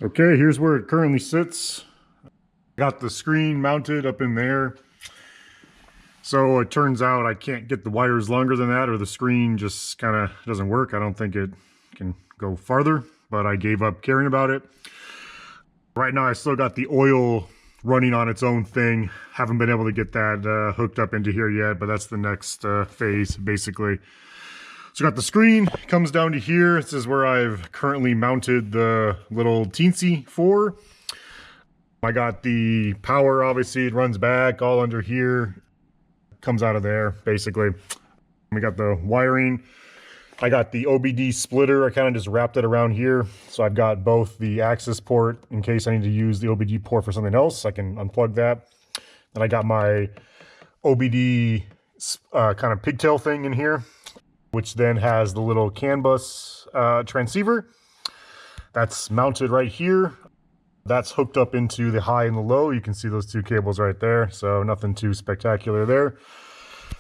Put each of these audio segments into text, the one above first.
Okay, here's where it currently sits. Got the screen mounted up in there. So it turns out I can't get the wires longer than that, or the screen just kind of doesn't work. I don't think it can go farther, but I gave up caring about it. Right now I still got the oil running on its own thing. Haven't been able to get that hooked up into here yet, but that's the next phase basically. So got the screen, comes down to here. This is where I've currently mounted the little Teensy 4. I got the power, obviously it runs back all under here, comes out of there basically. We got the wiring. I got the OBD splitter. I kind of just wrapped it around here. So I've got both the access port in case I need to use the OBD port for something else. I can unplug that. Then I got my OBD kind of pigtail thing in here, which then has the little CAN bus transceiver. That's mounted right here. That's hooked up into the high and the low. You can see those two cables right there. So nothing too spectacular there.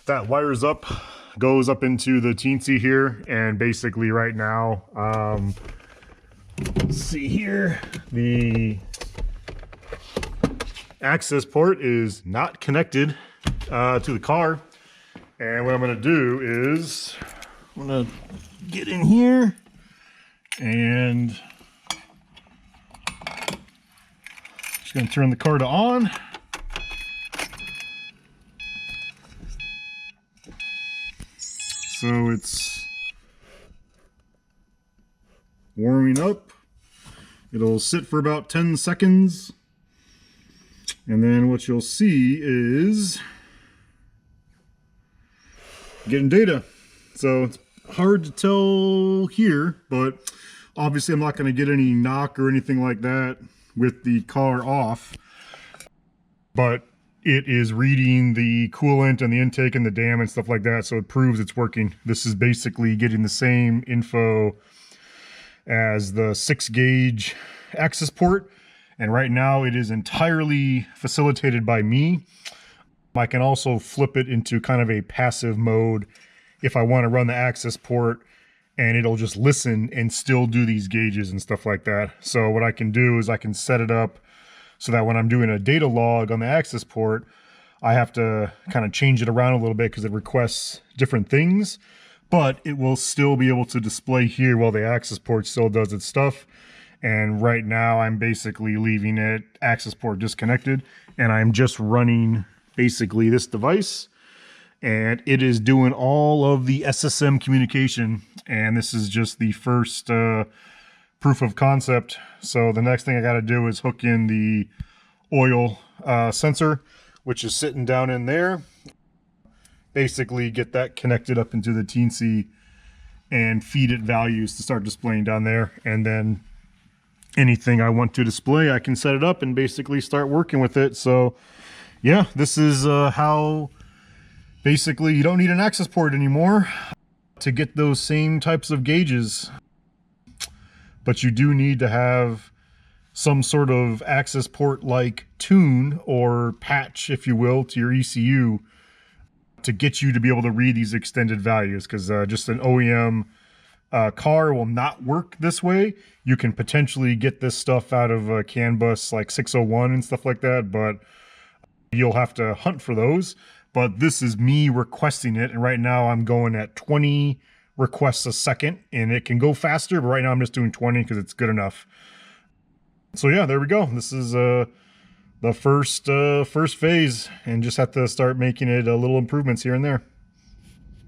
That wires up, goes up into the Teensy here. And basically right now, let's see here, the access port is not connected to the car. And what I'm gonna do is, I'm gonna get in here and just gonna turn the car to on. So it's warming up. It'll sit for about 10 seconds. And then what you'll see is getting data. So it's hard to tell here, but obviously I'm not going to get any knock or anything like that with the car off. But it is reading the coolant and the intake and the dam and stuff like that, so it proves it's working. This is basically getting the same info as the 6-gauge access port, and right now it is entirely facilitated by me. I can also flip it into kind of a passive mode if I want to run the access port, and it'll just listen and still do these gauges and stuff like that. So what I can do is I can set it up so that when I'm doing a data log on the access port, I have to kind of change it around a little bit because it requests different things, but it will still be able to display here while the access port still does its stuff. And right now I'm basically leaving it access port disconnected, and I'm just running basically this device, and it is doing all of the SSM communication. And this is just the first proof of concept. So the next thing I got to do is hook in the oil sensor, which is sitting down in there. Basically get that connected up into the Teensy and feed it values to start displaying down there. And then anything I want to display, I can set it up and basically start working with it. So yeah, this is how basically you don't need an access port anymore to get those same types of gauges. But you do need to have some sort of access port like tune or patch, if you will, to your ECU to get you to be able to read these extended values, because just an OEM car will not work this way. You can potentially get this stuff out of CAN bus like 601 and stuff like that, but you'll have to hunt for those. But this is me requesting it, and right now I'm going at 20 requests a second, and it can go faster, but right now I'm just doing 20 because it's good enough. So yeah, there we go. This is the first phase, and just have to start making it little improvements here and there.